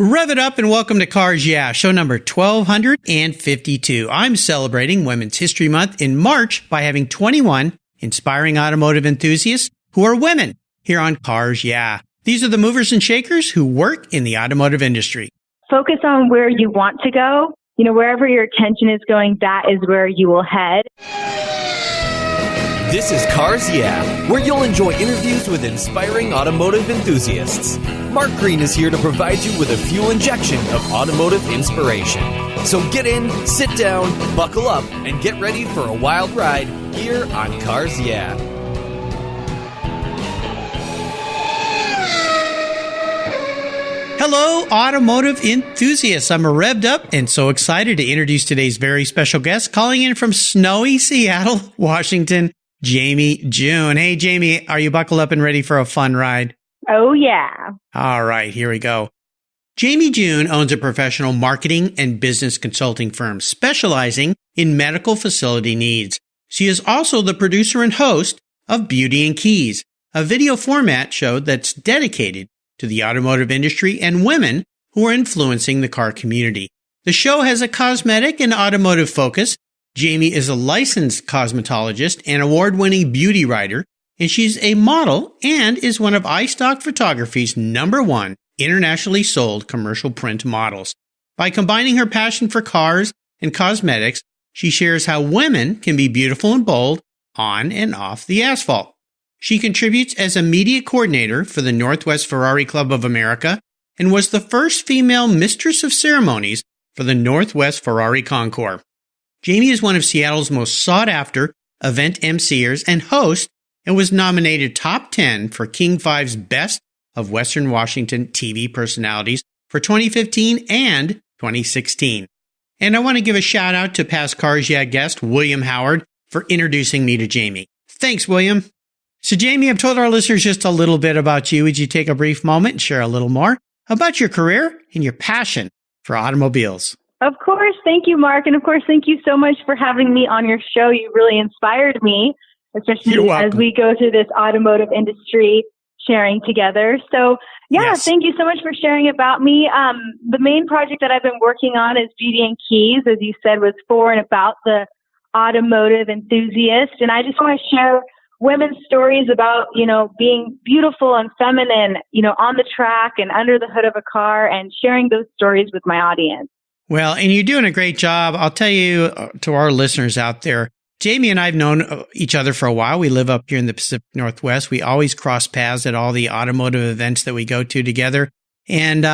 Rev it up and welcome to Cars Yeah, show number 1252. I'm celebrating Women's History Month in March by having 21 inspiring automotive enthusiasts who are women here on Cars Yeah. These are the movers and shakers who work in the automotive industry. Focus on where you want to go. You know, wherever your attention is going, that is where you will head. This is Cars Yeah, where you'll enjoy interviews with inspiring automotive enthusiasts. Mark Green is here to provide you with a fuel injection of automotive inspiration. So get in, sit down, buckle up, and get ready for a wild ride here on Cars Yeah. Hello, automotive enthusiasts. I'm revved up and so excited to introduce today's very special guest, calling in from snowy Seattle, Washington, Jamei June. Hey, Jamei, are you buckled up and ready for a fun ride? Oh, yeah. All right, here we go. Jamei June owns a professional marketing and business consulting firm specializing in medical facility needs. She is also the producer and host of Beauty and Keys, a video format show that's dedicated to the automotive industry and women who are influencing the car community. The show has a cosmetic and automotive focus. Jamei is a licensed cosmetologist and award-winning beauty writer, and she's a model and is one of iStock Photography's #1 internationally sold commercial print models. By combining her passion for cars and cosmetics, she shares how women can be beautiful and bold on and off the asphalt. She contributes as a media coordinator for the Northwest Ferrari Club of America and was the first female mistress of ceremonies for the Northwest Ferrari Concours. Jamei is one of Seattle's most sought-after event MCers and host and was nominated top 10 for King 5's Best of Western Washington TV Personalities for 2015 and 2016. And I want to give a shout out to past Cars Yeah guest William Howard for introducing me to Jamei. Thanks, William. So, Jamei, I've told our listeners just a little bit about you. Would you take a brief moment and share a little more about your career and your passion for automobiles? Of course. Thank you, Mark. And of course, thank you so much for having me on your show. You really inspired me, especially as we go through this automotive industry sharing together. So, Thank you so much for sharing about me. The main project that I've been working on is Beauty and Keys, as you said, was for and about the automotive enthusiast. And I just want to share women's stories about, being beautiful and feminine, on the track and under the hood of a car, and sharing those stories with my audience. Well, and you're doing a great job. I'll tell you, to our listeners out there, Jamei and I have known each other for a while. We live up here in the Pacific Northwest. We always cross paths at all the automotive events that we go to together. And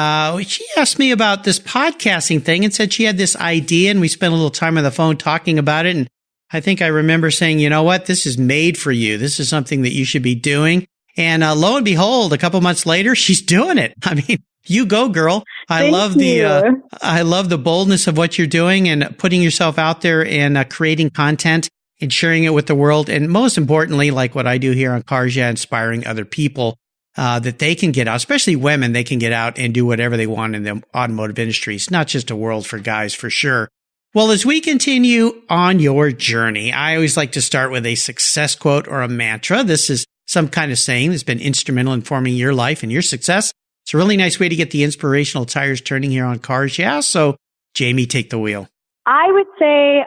she asked me about this podcasting thing and said she had this idea, and we spent a little time on the phone talking about it. And I think I remember saying, you know what, this is made for you. This is something that you should be doing. And lo and behold, a couple months later, she's doing it. I mean, you go, girl. I love the boldness of what you're doing and putting yourself out there and creating content and sharing it with the world. And most importantly, like what I do here on Cars Yeah, inspiring other people that they can get out, especially women, they can get out and do whatever they want in the automotive industry. It's not just a world for guys, for sure. Well, as we continue on your journey, I always like to start with a success quote or a mantra. This is some kind of saying that's been instrumental in forming your life and your success. It's a really nice way to get the inspirational tires turning here on Cars Yeah. So, Jamei, take the wheel. I would say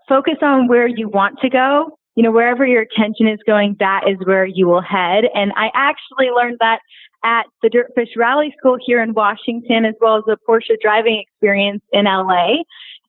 focus on where you want to go. Wherever your attention is going, that is where you will head. And I actually learned that at the Dirtfish Rally School here in Washington, as well as the Porsche driving experience in LA.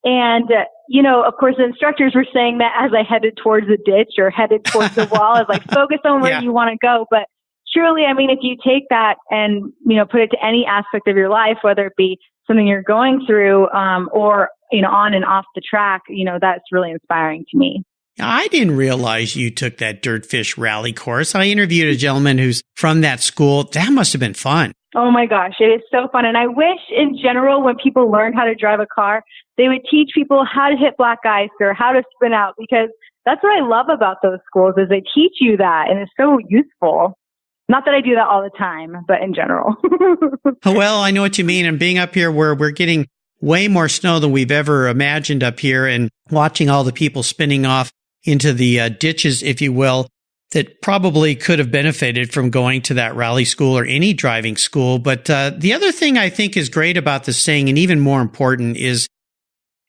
And, of course, the instructors were saying that as I headed towards the ditch or headed towards the wall, I was like, focus on where you want to go. But truly, I mean, if you take that and, put it to any aspect of your life, whether it be something you're going through or, on and off the track, that's really inspiring to me. I didn't realize you took that Dirtfish Rally course. I interviewed a gentleman who's from that school. That must have been fun. Oh my gosh, it is so fun. And I wish in general, when people learn how to drive a car, they would teach people how to hit black ice or how to spin out, because that's what I love about those schools is they teach you that, and it's so useful. Not that I do that all the time, but in general. Well, I know what you mean. And being up here where we're getting way more snow than we've ever imagined up here, and watching all the people spinning off into the ditches, if you will. that probably could have benefited from going to that rally school or any driving school. But the other thing I think is great about this saying, and even more important, is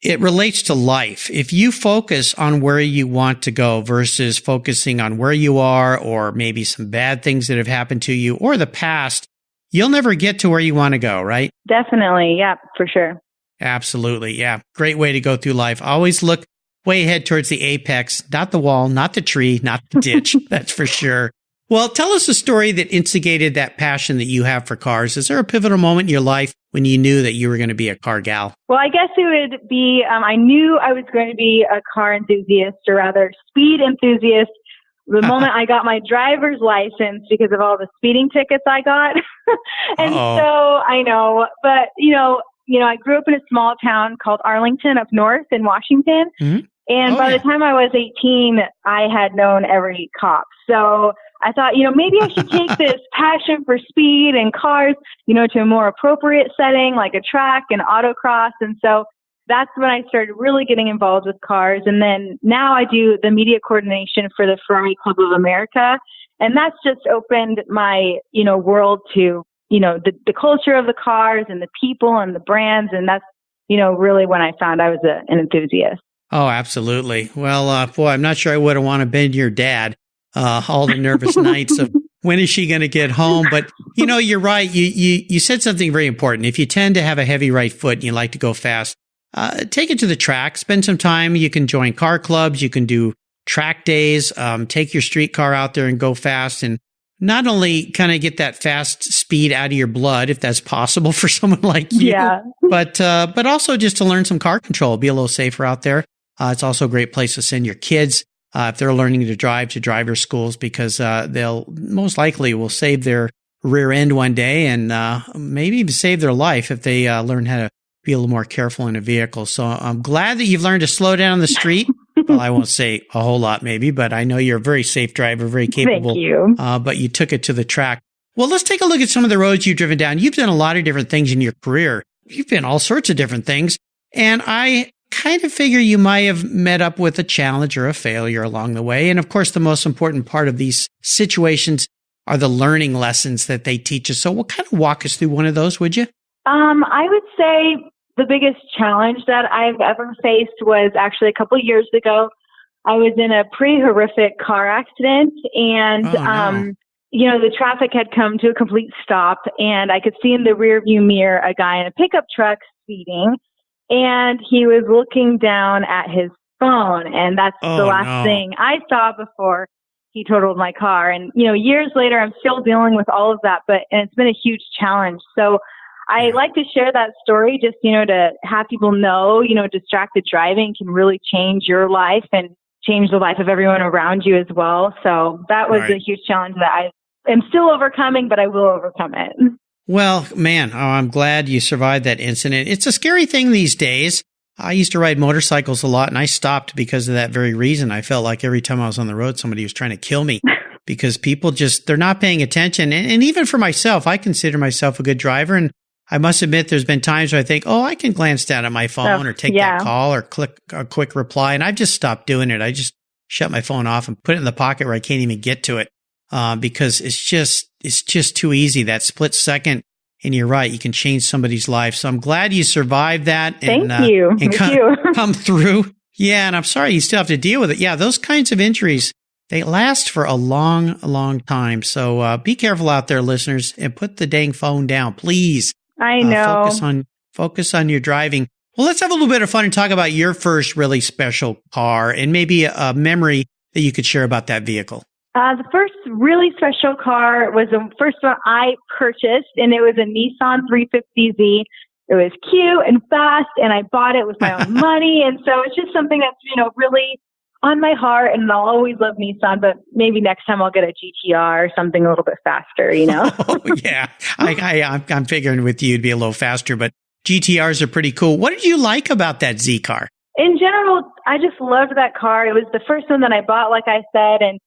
it relates to life. If you focus on where you want to go versus focusing on where you are or maybe some bad things that have happened to you or the past, you'll never get to where you want to go, right? Definitely. Yeah, for sure. Absolutely. Yeah. Great way to go through life. Always look way ahead towards the apex, not the wall, not the tree, not the ditch. That's for sure. Well, tell us a story that instigated that passion that you have for cars. Is there a pivotal moment in your life when you knew that you were going to be a car gal? Well, I guess it would be, I knew I was going to be a car enthusiast, or rather speed enthusiast, the moment I got my driver's license, because of all the speeding tickets I got. And so I know, but I grew up in a small town called Arlington up north in Washington. Mm-hmm. And by the time I was 18, I had known every cop. So I thought, maybe I should take this passion for speed and cars, to a more appropriate setting like a track and autocross. And so that's when I started really getting involved with cars. And then now I do the media coordination for the Ferrari Club of America. And that's just opened my, world to, the culture of the cars and the people and the brands. And that's, really when I found I was an enthusiast. Oh, absolutely. Well, boy, I'm not sure I would have wanted to been your dad. All the nervous nights of when is she going to get home? But, you're right. You said something very important. If you tend to have a heavy right foot and you like to go fast, take it to the track, spend some time. You can join car clubs. You can do track days, take your street car out there and go fast, and not only kind of get that fast speed out of your blood, if that's possible for someone like you, but also just to learn some car control, be a little safer out there. It's also a great place to send your kids. If they're learning to drive, to driver schools, because they'll most likely will save their rear end one day, and maybe even save their life if they learn how to be a little more careful in a vehicle. So I'm glad that you've learned to slow down on the street. Well, I won't say a whole lot maybe, but I know you're a very safe driver, very capable. Thank you. But you took it to the track. Well, let's take a look at some of the roads you've driven down. You've done a lot of different things in your career. You've been all sorts of different things. And I kind of figure you might have met up with a challenge or a failure along the way. And of course, the most important part of these situations are the learning lessons that they teach us. So we'll kind of walk us through one of those, would you? I would say the biggest challenge that I've ever faced was actually a couple of years ago. I was in a pretty horrific car accident, and the traffic had come to a complete stop, and I could see in the rearview mirror a guy in a pickup truck speeding. And he was looking down at his phone, and that's the last thing I saw before he totaled my car. And, years later, I'm still dealing with all of that, and it's been a huge challenge. So I like to share that story just, to have people know, distracted driving can really change your life and change the life of everyone around you as well. So that was a huge challenge that I am still overcoming, but I will overcome it. Well, man, I'm glad you survived that incident. It's a scary thing these days. I used to ride motorcycles a lot, and I stopped because of that very reason. I felt like every time I was on the road, somebody was trying to kill me because people they're not paying attention. And even for myself, I consider myself a good driver. And I must admit, there's been times where I think, I can glance down at my phone or take that call or click a quick reply. And I've just stopped doing it. I just shut my phone off and put it in the pocket where I can't even get to it. Because it's just too easy, that split second. And you're right, you can change somebody's life. So I'm glad you survived that. Thank you. And come through. Yeah. And I'm sorry you still have to deal with it. Yeah. Those kinds of injuries, they last for a long, long time. So, be careful out there, listeners, and put the dang phone down, please. I know. Focus on your driving. Well, let's have a little bit of fun and talk about your first really special car and maybe a memory that you could share about that vehicle. The first really special car was the first one I purchased, and it was a Nissan 350Z. It was cute and fast, and I bought it with my own money. And so it's just something that's, really on my heart, and I'll always love Nissan, but maybe next time I'll get a GTR or something a little bit faster, Oh, yeah. I'm figuring with you it'd be a little faster, but GTRs are pretty cool. What did you like about that Z car? In general, I just loved that car. It was the first one that I bought, like I said, and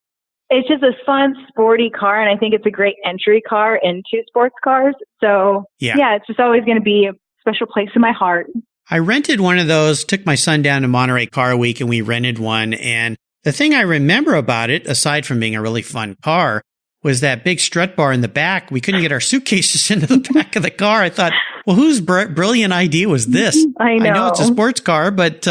it's just a fun, sporty car, and I think it's a great entry car into sports cars. So, yeah it's just always going to be a special place in my heart. I rented one of those, took my son down to Monterey Car Week, and we rented one. And The thing I remember about it, aside from being a really fun car, was that big strut bar in the back. We couldn't get our suitcases into the back of the car. I thought, well, whose brilliant idea was this? I know it's a sports car, but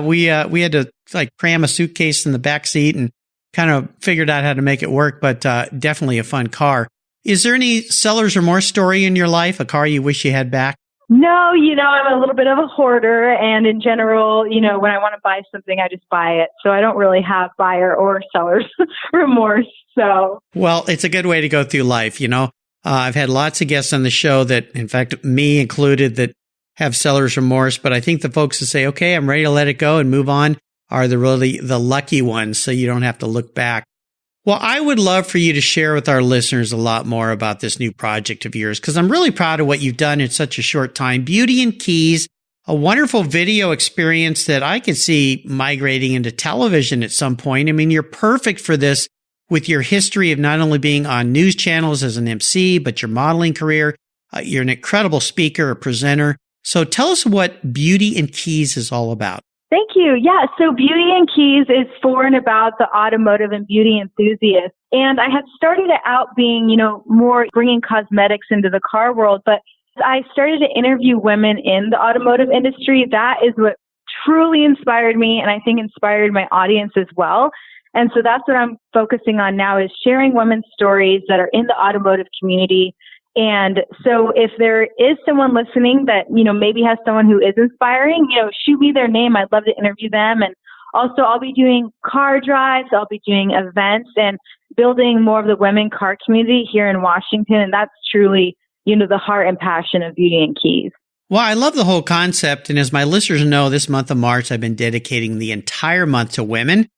we had to like cram a suitcase in the back seat and kind of figured out how to make it work, but definitely a fun car. Is there any seller's remorse story in your life, a car you wish you had back? No, I'm a little bit of a hoarder, and in general, when I want to buy something, I just buy it. So I don't really have buyer or seller's remorse. So, well, it's a good way to go through life. I've had lots of guests on the show that, in fact, me included, that have seller's remorse. But I think the folks that say, okay, I'm ready to let it go and move on are the lucky ones. So you don't have to look back. Well, I would love for you to share with our listeners a lot more about this new project of yours, because I'm really proud of what you've done in such a short time. Beauty and Keys, a wonderful video experience that I could see migrating into television at some point. I mean, you're perfect for this with your history of not only being on news channels as an MC, but your modeling career. You're an incredible speaker, a presenter. So tell us what Beauty and Keys is all about. Thank you. Yeah, so Beauty and Keys is for and about the automotive and beauty enthusiast. And I had started it out being, more bringing cosmetics into the car world, but I started to interview women in the automotive industry. That is what truly inspired me, and I think inspired my audience as well. And so that's what I'm focusing on now, is sharing women's stories that are in the automotive community. And so if there is someone listening that, maybe has someone who is inspiring, shoot me their name. I'd love to interview them. And also I'll be doing car drives. I'll be doing events and building more of the women car community here in Washington. And that's truly, the heart and passion of Beauty and Keys. Well, I love the whole concept. And as my listeners know, this month of March, I've been dedicating the entire month to women.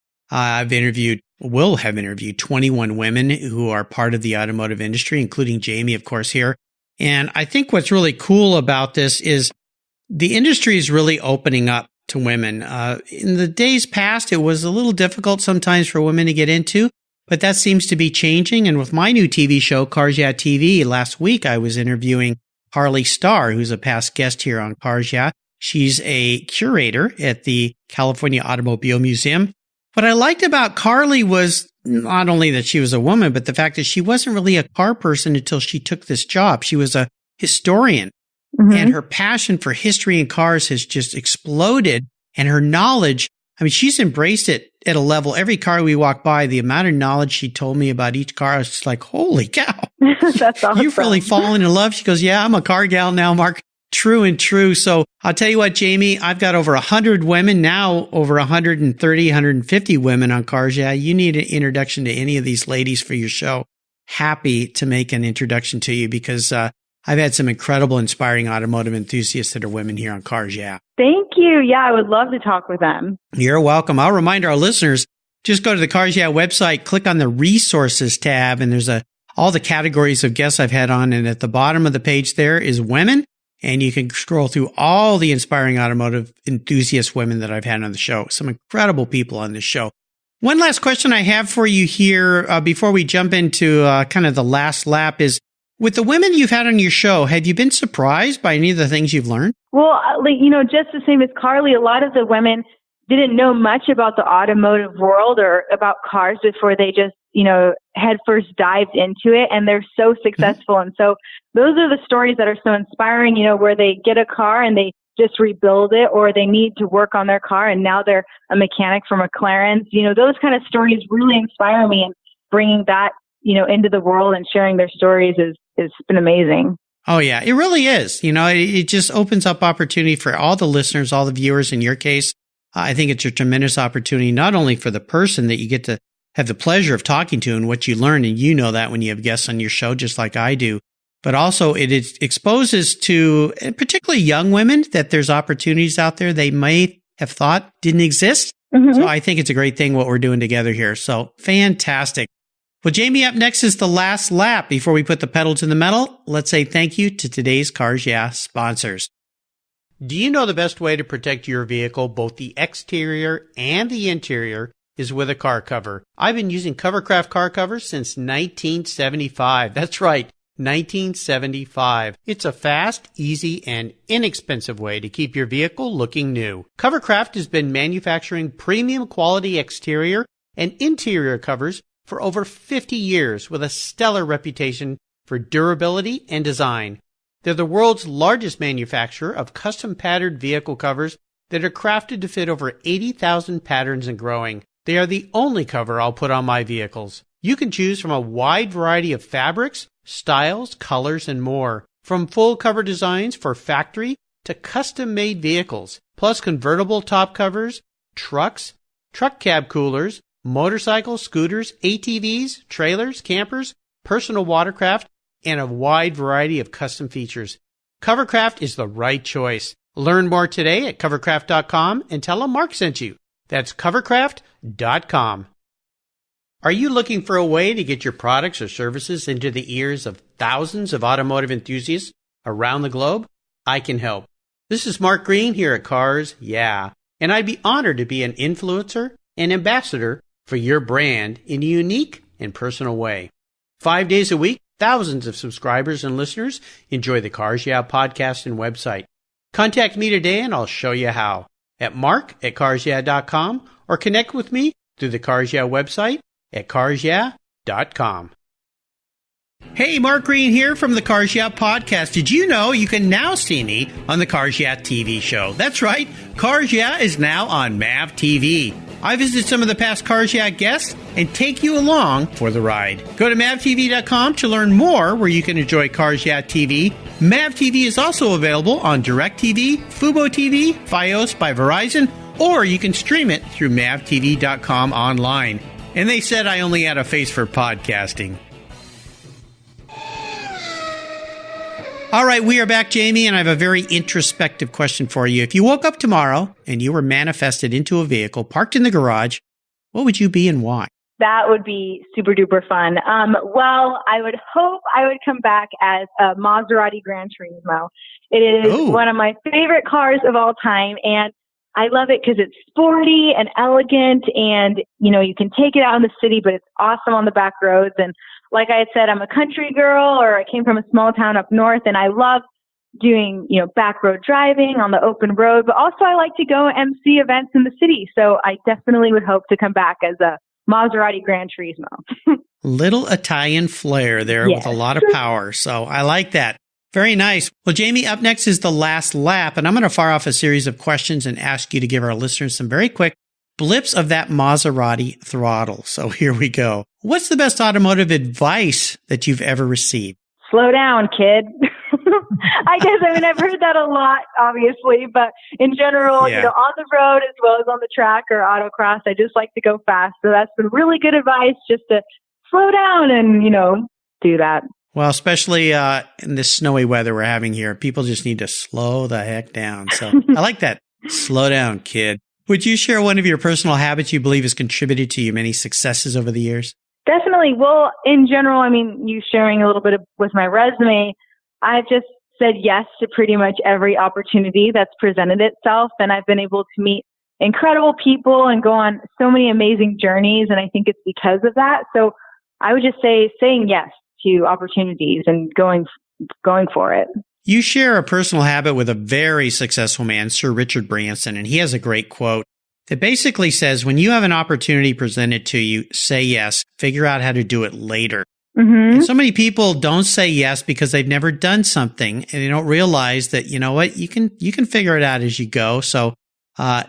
Will have interviewed 21 women who are part of the automotive industry, including Jamei, of course, here. And I think what's really cool about this is the industry is really opening up to women. In the days past, it was a little difficult sometimes for women to get into, but that seems to be changing. And with my new TV show, Cars Yeah TV, last week I was interviewing Harley Starr, who's a past guest here on Cars Yeah. She's a curator at the California Automobile Museum. What I liked about Carly was not only that she was a woman, but the fact that she wasn't really a car person until she took this job. She was a historian, and her passion for history and cars has just exploded. And her knowledge, I mean, she's embraced it at a level. Every car we walk by, the amount of knowledge she told me about each car, I was just like, holy cow. That's awesome. You've really fallen in love. She goes, yeah, I'm a car gal now, Mark. True and true. So I'll tell you what, Jamei, I've got over 100 women now, over 130, 150 women on Cars Yeah. You need an introduction to any of these ladies for your show. Happy to make an introduction to you, because I've had some incredible, inspiring automotive enthusiasts that are women here on Cars Yeah. Thank you. Yeah, I would love to talk with them. You're welcome. I'll remind our listeners, just go to the Cars Yeah website, click on the resources tab, and there's all the categories of guests I've had on. And at the bottom of the page there is women. And you can scroll through all the inspiring automotive enthusiast women that I've had on the show. Some incredible people on this show. One last question I have for you here before we jump into kind of the last lap is, with the women you've had on your show, have you been surprised by any of the things you've learned? Well, just the same as Carly, a lot of the women didn't know much about the automotive world or about cars before they just, head first dived into it, and they're so successful. And so those are the stories that are so inspiring, where they get a car and they just rebuild it, or they need to work on their car and now they're a mechanic for McLaren's. Those kind of stories really inspire me, and bringing that, into the world and sharing their stories is been amazing. Oh, yeah, it really is. It just opens up opportunity for all the listeners, all the viewers in your case. I think it's a tremendous opportunity, not only for the person that you get to have the pleasure of talking to and what you learn, and you know that when you have guests on your show, just like I do, but also it exposes to particularly young women that there's opportunities out there they may have thought didn't exist. So I think it's a great thing what we're doing together here. So fantastic. Well, Jamei, up next is the last lap. Before we put the pedal to the metal, let's say thank you to today's Cars Yeah sponsors. Do you know the best way to protect your vehicle, both the exterior and the interior, is with a car cover? I've been using Covercraft car covers since 1975. That's right. $19.75. It's a fast, easy, and inexpensive way to keep your vehicle looking new. Covercraft has been manufacturing premium quality exterior and interior covers for over 50 years with a stellar reputation for durability and design. They're the world's largest manufacturer of custom patterned vehicle covers that are crafted to fit over 80,000 patterns and growing. They are the only cover I'll put on my vehicles. You can choose from a wide variety of fabrics, styles, colors, and more. From full cover designs for factory to custom-made vehicles, plus convertible top covers, trucks, truck cab coolers, motorcycles, scooters, ATVs, trailers, campers, personal watercraft, and a wide variety of custom features. Covercraft is the right choice. Learn more today at covercraft.com and tell them Mark sent you. That's covercraft.com. Are you looking for a way to get your products or services into the ears of thousands of automotive enthusiasts around the globe? I can help. This is Mark Green here at Cars Yeah, and I'd be honored to be an influencer and ambassador for your brand in a unique and personal way. 5 days a week, thousands of subscribers and listeners enjoy the Cars Yeah podcast and website. Contact me today and I'll show you how at mark@carsyeah.com or connect with me through the Cars Yeah website at carsyeah.com. Hey, Mark Green here from the Cars Yeah podcast. Did you know you can now see me on the Cars Yeah TV show? That's right, Cars Yeah is now on MAV TV. I visit some of the past Cars Yeah guests and take you along for the ride. Go to mavtv.com to learn more where you can enjoy Cars Yeah TV. MAV TV is also available on DirecTV, Fubo TV, Fios by Verizon, or you can stream it through mavtv.com online. And they said I only had a face for podcasting. All right, we are back, Jamie, and I have a very introspective question for you. If you woke up tomorrow and you were manifested into a vehicle parked in the garage, what would you be and why? That would be super duper fun. Well, I would hope I would come back as a Maserati Gran Turismo. It is one of my favorite cars of all time, and I love it because it's sporty and elegant, and, you know, you can take it out in the city, but it's awesome on the back roads. And like I had said, I'm a country girl, or I came from a small town up north, and I love doing, you know, back road driving on the open road, but also I like to go MC events in the city. So I definitely would hope to come back as a Maserati Gran Turismo. Little Italian flair there with a lot of power. So I like that. Very nice. Well, Jamie, up next is the last lap, and I'm going to fire off a series of questions and ask you to give our listeners some very quick blips of that Maserati throttle. So here we go. What's the best automotive advice that you've ever received? Slow down, kid. I've heard that a lot, obviously, but in general, you know, on the road as well as on the track or autocross, I just like to go fast. So that's been really good advice, just to slow down and, you know, do that. Well, especially in this snowy weather we're having here, people just need to slow the heck down. So I like that. Slow down, kid. Would you share one of your personal habits you believe has contributed to your many successes over the years? Definitely. Well, in general, I mean, you sharing a little bit with my resume, I've just said yes to pretty much every opportunity that's presented itself. And I've been able to meet incredible people and go on so many amazing journeys. And I think it's because of that. So I would just say saying yes to opportunities and going for it. You share a personal habit with a very successful man, Sir Richard Branson, and he has a great quote that basically says, when you have an opportunity presented to you, say yes, figure out how to do it later. Mm-hmm. And so many people don't say yes because they've never done something and they don't realize that, you know what, you can figure it out as you go. So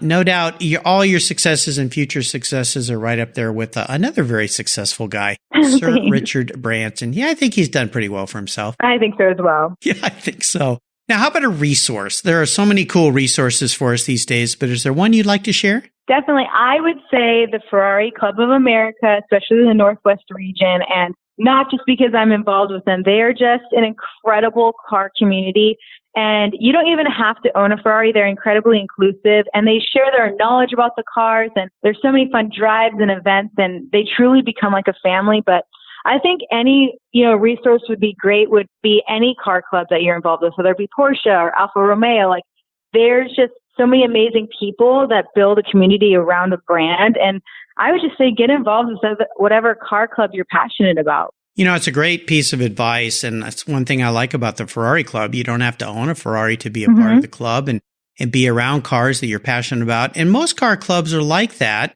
no doubt all your successes and future successes are right up there with another very successful guy, Sir Richard Branson. Yeah, I think he's done pretty well for himself. I think so as well. Yeah, I think so. Now, how about a resource? There are so many cool resources for us these days, but is there one you'd like to share? Definitely. I would say the Ferrari Club of America, especially the Northwest region, and not just because I'm involved with them. They are just an incredible car community. And you don't even have to own a Ferrari. They're incredibly inclusive and they share their knowledge about the cars. And there's so many fun drives and events and they truly become like a family. But I think any, resource would be great would be any car club that you're involved with, whether it be Porsche or Alfa Romeo. Like there's just so many amazing people that build a community around a brand. And I would just say get involved with whatever car club you're passionate about. It's a great piece of advice. And that's one thing I like about the Ferrari Club. You don't have to own a Ferrari to be a part of the club and be around cars that you're passionate about. And most car clubs are like that.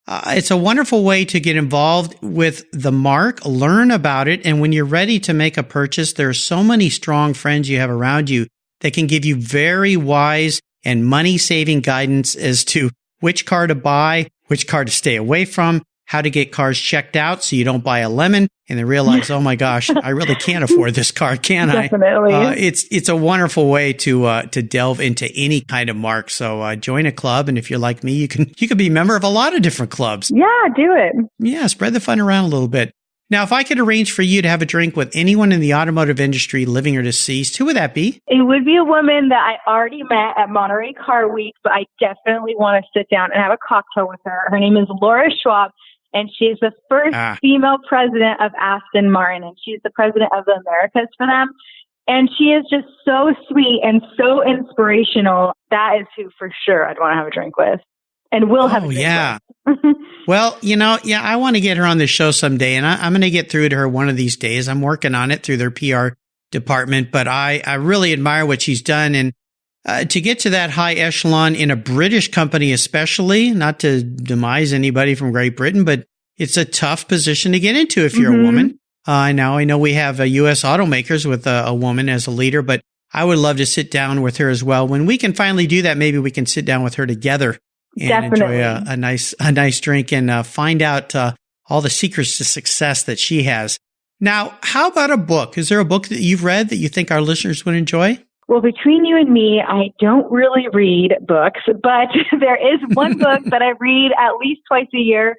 It's a wonderful way to get involved with the marque, learn about it. And when you're ready to make a purchase, there are so many strong friends you have around you that can give you very wise and money-saving guidance as to which car to buy, which car to stay away from, how to get cars checked out so you don't buy a lemon and then realize, oh my gosh, I really can't afford this car, can I? Definitely. It's a wonderful way to delve into any kind of marque. So join a club, and if you're like me, you can be a member of a lot of different clubs. Yeah, do it. Yeah, spread the fun around a little bit. Now, if I could arrange for you to have a drink with anyone in the automotive industry, living or deceased, who would that be? It would be a woman that I already met at Monterey Car Week, but I definitely want to sit down and have a cocktail with her. Her name is Laura Schwab, and she's the first female president of Aston Martin, and she's the president of the Americas for them. And she is just so sweet and so inspirational. That is who for sure I'd want to have a drink with. And we'll have a drink with. Well, I want to get her on the show someday, and I'm going to get through to her one of these days. I'm working on it through their PR department, but I really admire what she's done. And to get to that high echelon in a British company, especially, not to demise anybody from Great Britain, but it's a tough position to get into if you're a woman. I know we have U.S. automakers with a woman as a leader, but I would love to sit down with her as well. When we can finally do that, maybe we can sit down with her together and enjoy a nice drink and find out all the secrets to success that she has. Now, how about a book? Is there a book that you've read that you think our listeners would enjoy? Well, between you and me, I don't really read books, but there is one book that I read at least twice a year,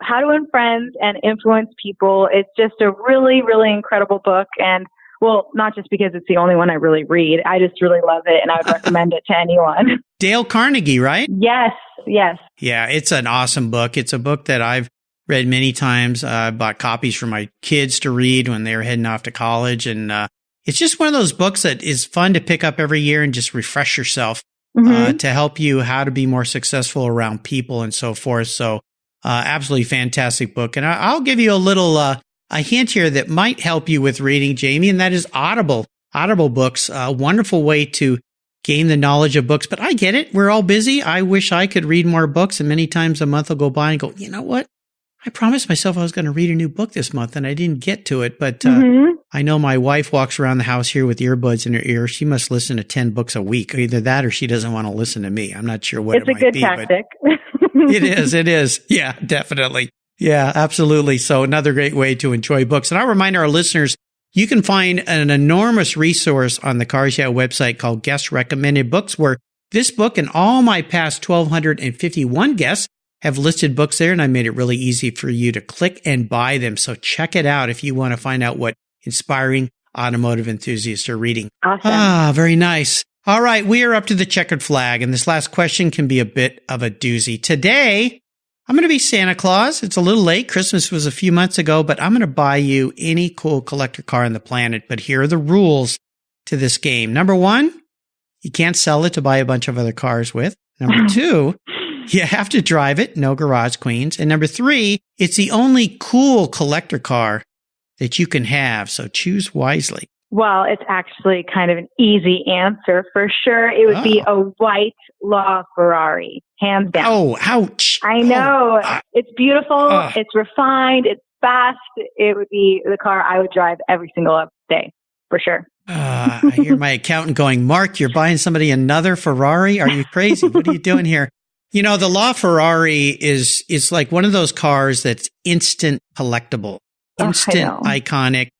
How to Win Friends and Influence People. It's just a really, really incredible book. And well, not just because it's the only one I really read. I just really love it, and I would recommend it to anyone. Dale Carnegie, right? Yes. Yeah, it's an awesome book. It's a book that I've read many times. I bought copies for my kids to read when they were heading off to college. And it's just one of those books that is fun to pick up every year and just refresh yourself to help you how to be more successful around people and so forth. So absolutely fantastic book. And I'll give you a little a hint here that might help you with reading, Jamie, and that is Audible. Audible books, a wonderful way to gain the knowledge of books. But I get it. We're all busy. I wish I could read more books. And many times a month will go by and go, you know what? I promised myself I was going to read a new book this month and I didn't get to it. But I know my wife walks around the house here with earbuds in her ear. She must listen to 10 books a week. Either that or she doesn't want to listen to me. I'm not sure what it might be. It's a good tactic. It is. Yeah, definitely. Yeah, absolutely. So another great way to enjoy books. And I'll remind our listeners, you can find an enormous resource on the Cars Yeah website called Guest Recommended Books, where this book and all my past 1,251 guests have listed books there, and I made it really easy for you to click and buy them. So check it out if you want to find out what inspiring automotive enthusiasts are reading. Awesome. Very nice. All right, we are up to the checkered flag, and this last question can be a bit of a doozy. Today, I'm going to be Santa Claus. It's a little late. Christmas was a few months ago, but I'm going to buy you any cool collector car on the planet. But here are the rules to this game. Number one, you can't sell it to buy a bunch of other cars with. Number two, you have to drive it. No garage queens. And number three, it's the only cool collector car that you can have. So choose wisely. Well, it's actually kind of an easy answer. For sure, it would be a white LaFerrari, hands down. Oh, ouch. I know. It's beautiful. It's refined. It's fast. It would be the car I would drive every single day, for sure. I hear my accountant going, Mark, you're buying somebody another Ferrari? Are you crazy? What are you doing here? You know, the LaFerrari is like one of those cars that's instant collectable, instant iconic.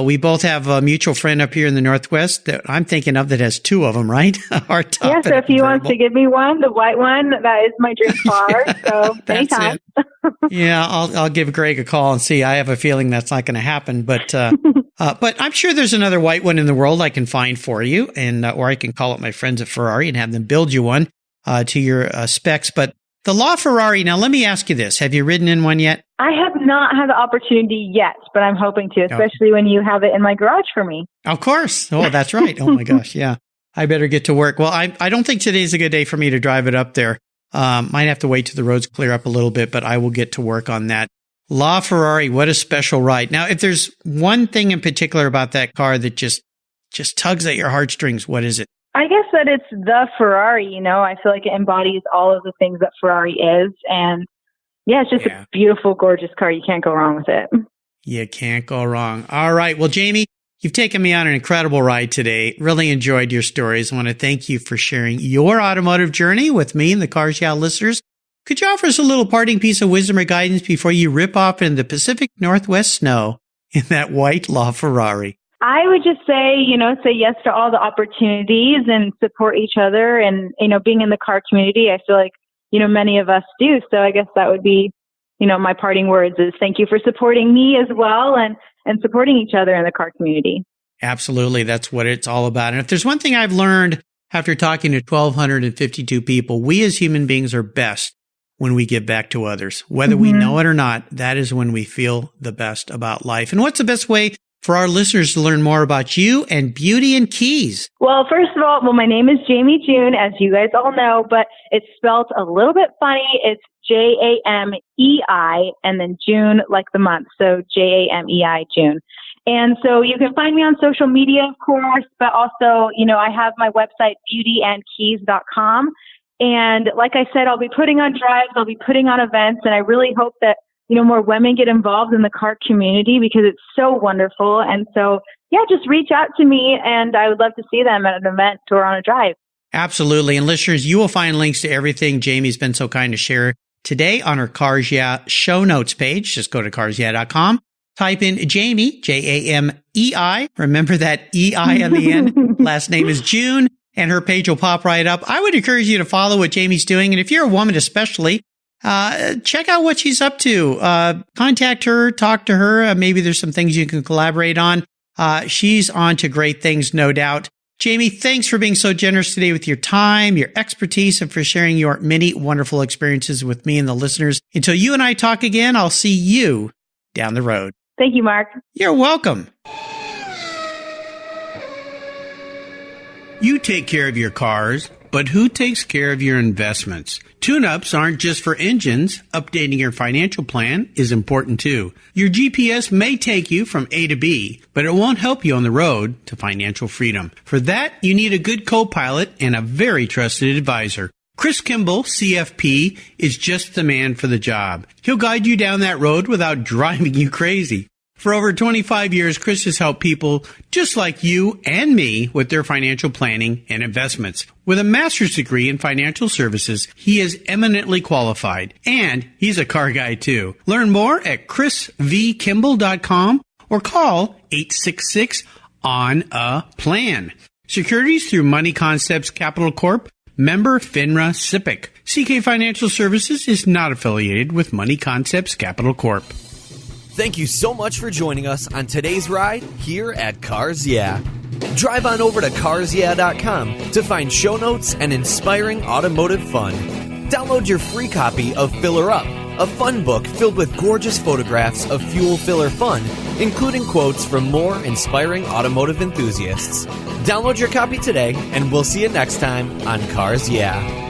We both have a mutual friend up here in the Northwest that I'm thinking of that has two of them, right? Yeah, so if he wants to give me one, the white one, that is my dream car. So anytime. Yeah, I'll give Greg a call and see. I have a feeling that's not going to happen, but I'm sure there's another white one in the world I can find for you, and or I can call up my friends at Ferrari and have them build you one to your specs. But the LaFerrari, now let me ask you this. Have you ridden in one yet? I have not had the opportunity yet, but I'm hoping to, especially when you have it in my garage for me. Of course. Oh, that's right. Oh my gosh. Yeah. I better get to work. Well, I don't think today's a good day for me to drive it up there. Might have to wait till the roads clear up a little bit, but I will get to work on that LaFerrari, what a special ride. Now, if there's one thing in particular about that car that just tugs at your heartstrings, what is it? I guess that it's the Ferrari, I feel like it embodies all of the things that Ferrari is. And yeah, it's just a beautiful, gorgeous car. You can't go wrong with it. You can't go wrong. All right. Well, Jamei, you've taken me on an incredible ride today. Really enjoyed your stories. I want to thank you for sharing your automotive journey with me and the Cars Yeah listeners. Could you offer us a little parting piece of wisdom or guidance before you rip off in the Pacific Northwest snow in that white LaFerrari? I would just say, say yes to all the opportunities and support each other. And, being in the car community, I feel like, many of us do. So I guess that would be, my parting words is thank you for supporting me as well and supporting each other in the car community. Absolutely. That's what it's all about. And if there's one thing I've learned after talking to 1,252 people, we as human beings are best when we give back to others. Whether we know it or not, that is when we feel the best about life. And what's the best way for our listeners to learn more about you and Beauty and Keys? Well, first of all, my name is Jamei June, as you guys all know, but it's spelled a little bit funny. It's Jamei and then June, like the month. So Jamei, June. And so you can find me on social media, of course, but also, I have my website, beautyandkeys.com. And like I said, I'll be putting on drives, I'll be putting on events, and I really hope that more women get involved in the car community because it's so wonderful. And so, just reach out to me and I would love to see them at an event or on a drive. Absolutely. And listeners, you will find links to everything Jamei's been so kind to share today on her Cars Yeah show notes page. Just go to carsyeah.com. Type in Jamei, Jamei. Remember that EI on the end. Last name is June, and her page will pop right up. I would encourage you to follow what Jamei's doing. And if you're a woman especially, check out what she's up to. Contact her, talk to her. Maybe there's some things you can collaborate on. She's on to great things, no doubt. Jamei, thanks for being so generous today with your time, your expertise, and for sharing your many wonderful experiences with me and the listeners. Until you and I talk again, I'll see you down the road. Thank you, Mark. You're welcome. You take care of your cars, but who takes care of your investments? Tune-ups aren't just for engines. Updating your financial plan is important too. Your GPS may take you from A to B, but it won't help you on the road to financial freedom. For that, you need a good co-pilot and a very trusted advisor. Chris Kimball, CFP, is just the man for the job. He'll guide you down that road without driving you crazy. For over 25 years, Chris has helped people just like you and me with their financial planning and investments. With a master's degree in financial services, he is eminently qualified, and he's a car guy too. Learn more at chrisvkimball.com or call 866-ON-A-PLAN. Securities through Money Concepts Capital Corp. Member FINRA SIPC. CK Financial Services is not affiliated with Money Concepts Capital Corp. Thank you so much for joining us on today's ride here at Cars Yeah. Drive on over to carsyeah.com to find show notes and inspiring automotive fun. Download your free copy of Filler Up, a fun book filled with gorgeous photographs of fuel filler fun, including quotes from more inspiring automotive enthusiasts. Download your copy today, and we'll see you next time on Cars Yeah.